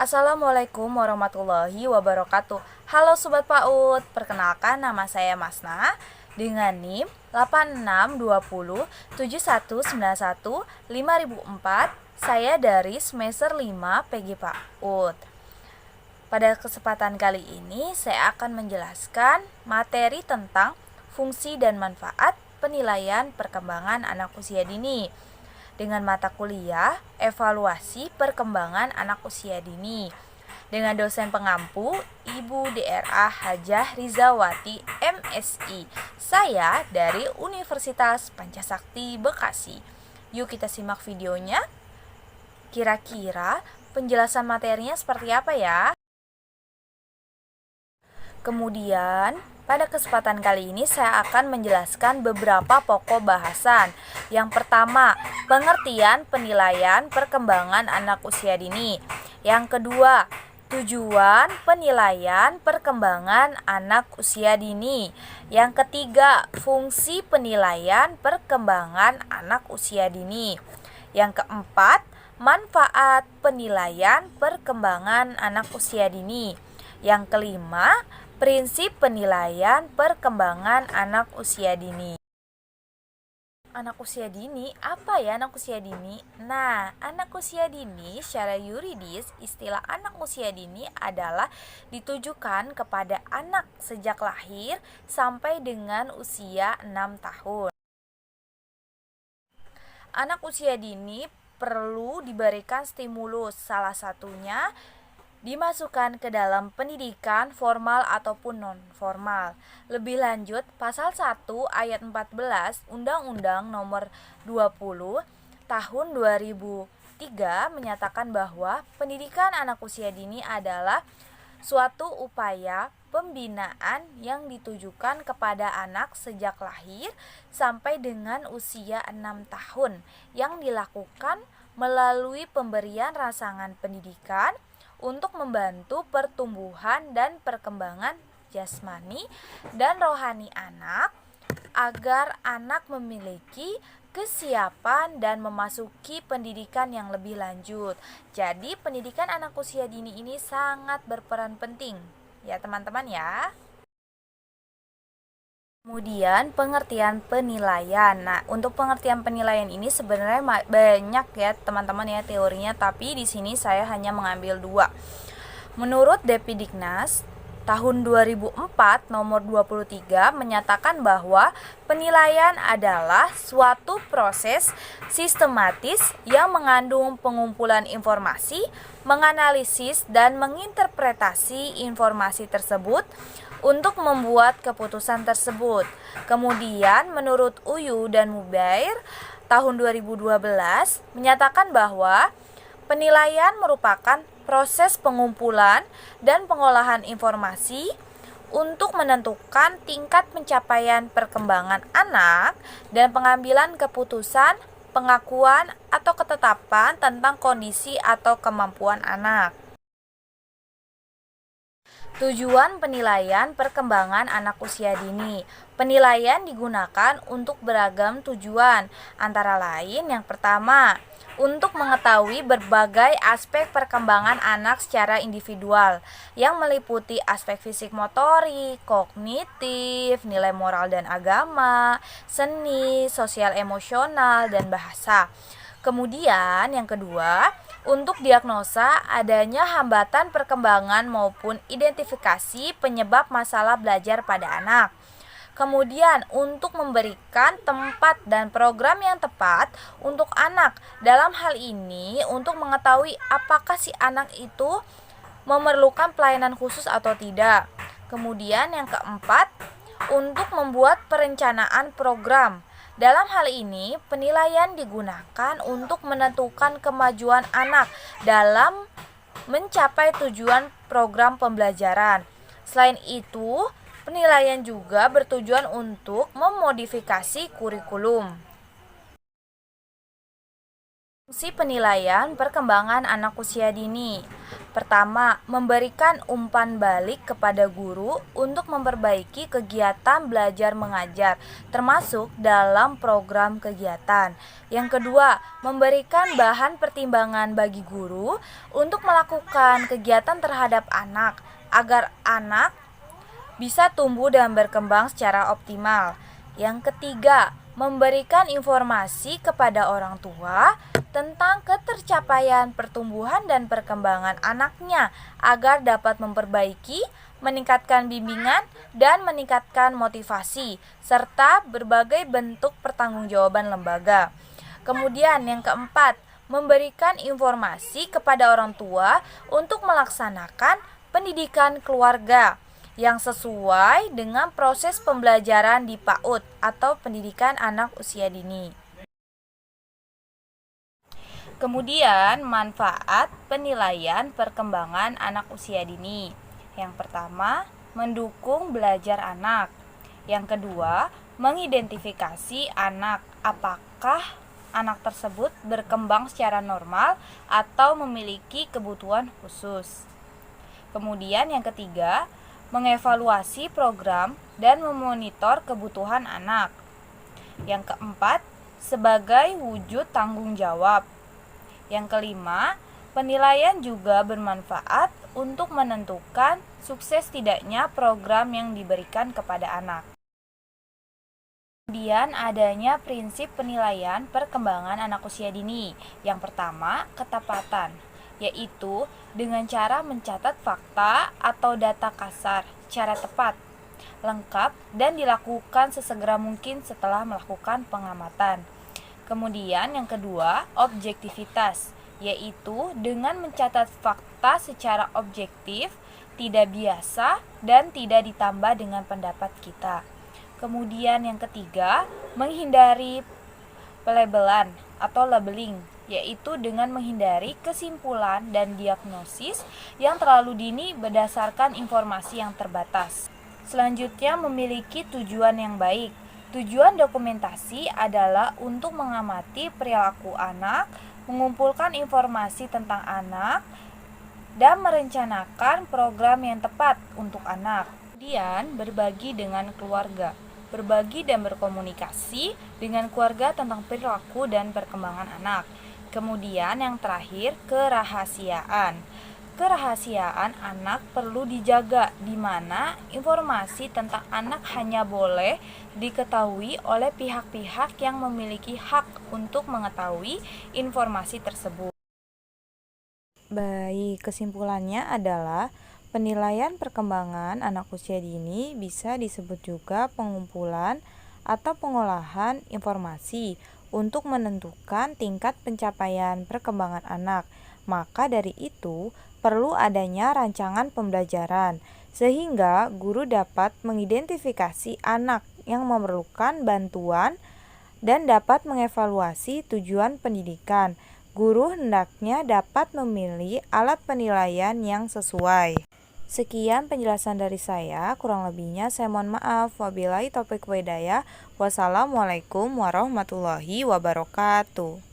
Assalamualaikum warahmatullahi wabarakatuh. Halo Sobat PAUD, perkenalkan nama saya Masna dengan NIM 862071915004. Saya dari semester 5 PG PAUD. Pada kesempatan kali ini saya akan menjelaskan materi tentang fungsi dan manfaat penilaian perkembangan anak usia dini dengan mata kuliah evaluasi perkembangan anak usia dini dengan dosen pengampu Ibu DRA Hajah Rizawati MSI. Saya dari Universitas Pancasakti Bekasi. Yuk kita simak videonya. Kira-kira penjelasan materinya seperti apa ya? Kemudian, pada kesempatan kali ini saya akan menjelaskan beberapa pokok bahasan. Yang pertama, pengertian penilaian perkembangan anak usia dini. Yang kedua, tujuan penilaian perkembangan anak usia dini. Yang ketiga, fungsi penilaian perkembangan anak usia dini. Yang keempat, manfaat penilaian perkembangan anak usia dini. Yang kelima, prinsip penilaian perkembangan anak usia dini. Anak usia dini, apa ya anak usia dini? Nah, anak usia dini secara yuridis, istilah anak usia dini adalah ditujukan kepada anak sejak lahir sampai dengan usia 6 tahun. Anak usia dini perlu diberikan stimulus, salah satunya dimasukkan ke dalam pendidikan formal ataupun non-formal. Lebih lanjut, pasal 1 ayat 14 Undang-Undang Nomor 20 Tahun 2003 menyatakan bahwa pendidikan anak usia dini adalah suatu upaya pembinaan yang ditujukan kepada anak sejak lahir sampai dengan usia 6 tahun yang dilakukan melalui pemberian rangsangan pendidikan untuk membantu pertumbuhan dan perkembangan jasmani dan rohani anak agar anak memiliki kesiapan dan memasuki pendidikan yang lebih lanjut. Jadi pendidikan anak usia dini ini sangat berperan penting ya teman-teman ya. Kemudian pengertian penilaian. Nah, untuk pengertian penilaian ini sebenarnya banyak ya teman-teman ya teorinya, tapi di sini saya hanya mengambil 2. Menurut Depdiknas tahun 2004 nomor 23 menyatakan bahwa penilaian adalah suatu proses sistematis yang mengandung pengumpulan informasi, menganalisis dan menginterpretasi informasi tersebut untuk membuat keputusan tersebut. Kemudian menurut Uyu dan Mubair tahun 2012 menyatakan bahwa penilaian merupakan proses pengumpulan dan pengolahan informasi untuk menentukan tingkat pencapaian perkembangan anak dan pengambilan keputusan, pengakuan atau ketetapan tentang kondisi atau kemampuan anak. Tujuan penilaian perkembangan anak usia dini. Penilaian digunakan untuk beragam tujuan, antara lain yang pertama, untuk mengetahui berbagai aspek perkembangan anak secara individual, yang meliputi aspek fisik motorik, kognitif, nilai moral dan agama, seni, sosial emosional, dan bahasa. Kemudian yang kedua, untuk diagnosa adanya hambatan perkembangan maupun identifikasi penyebab masalah belajar pada anak. Kemudian untuk memberikan tempat dan program yang tepat untuk anak. Dalam hal ini untuk mengetahui apakah si anak itu memerlukan pelayanan khusus atau tidak. Kemudian yang keempat, untuk membuat perencanaan program. Dalam hal ini, penilaian digunakan untuk menentukan kemajuan anak dalam mencapai tujuan program pembelajaran. Selain itu, penilaian juga bertujuan untuk memodifikasi kurikulum. Fungsi penilaian perkembangan anak usia dini. Pertama, memberikan umpan balik kepada guru untuk memperbaiki kegiatan belajar mengajar, termasuk dalam program kegiatan. Yang kedua, memberikan bahan pertimbangan bagi guru untuk melakukan kegiatan terhadap anak, agar anak bisa tumbuh dan berkembang secara optimal. Yang ketiga, memberikan informasi kepada orang tua tentang ketercapaian pertumbuhan dan perkembangan anaknya agar dapat memperbaiki, meningkatkan bimbingan, dan meningkatkan motivasi, serta berbagai bentuk pertanggungjawaban lembaga. Kemudian yang keempat, memberikan informasi kepada orang tua untuk melaksanakan pendidikan keluarga yang sesuai dengan proses pembelajaran di PAUD atau pendidikan anak usia dini. Kemudian, manfaat penilaian perkembangan anak usia dini. Yang pertama, mendukung belajar anak. Yang kedua, mengidentifikasi anak, apakah anak tersebut berkembang secara normal atau memiliki kebutuhan khusus. Kemudian yang ketiga, mengevaluasi program dan memonitor kebutuhan anak. Yang keempat, sebagai wujud tanggung jawab. Yang kelima, penilaian juga bermanfaat untuk menentukan sukses tidaknya program yang diberikan kepada anak. Kemudian adanya prinsip penilaian perkembangan anak usia dini. Yang pertama, ketepatan, yaitu dengan cara mencatat fakta atau data kasar secara tepat, lengkap, dan dilakukan sesegera mungkin setelah melakukan pengamatan. Kemudian yang kedua, objektivitas, yaitu dengan mencatat fakta secara objektif, tidak biasa, dan tidak ditambah dengan pendapat kita. Kemudian yang ketiga, menghindari pelabelan atau labeling, yaitu dengan menghindari kesimpulan dan diagnosis yang terlalu dini berdasarkan informasi yang terbatas. Selanjutnya, memiliki tujuan yang baik. Tujuan dokumentasi adalah untuk mengamati perilaku anak, mengumpulkan informasi tentang anak, dan merencanakan program yang tepat untuk anak. Kemudian, berbagi dengan keluarga. Berbagi dan berkomunikasi dengan keluarga tentang perilaku dan perkembangan anak. Kemudian yang terakhir, kerahasiaan. Kerahasiaan anak perlu dijaga, di mana informasi tentang anak hanya boleh diketahui oleh pihak-pihak yang memiliki hak untuk mengetahui informasi tersebut. Baik, kesimpulannya adalah penilaian perkembangan anak usia dini bisa disebut juga pengumpulan atau pengolahan informasi untuk menentukan tingkat pencapaian perkembangan anak. Maka dari itu, perlu adanya rancangan pembelajaran, sehingga guru dapat mengidentifikasi anak yang memerlukan bantuan dan dapat mengevaluasi tujuan pendidikan. Guru hendaknya dapat memilih alat penilaian yang sesuai. Sekian penjelasan dari saya, kurang lebihnya saya mohon maaf. Wabillahi taufiq wal hidayah. Wassalamualaikum warahmatullahi wabarakatuh.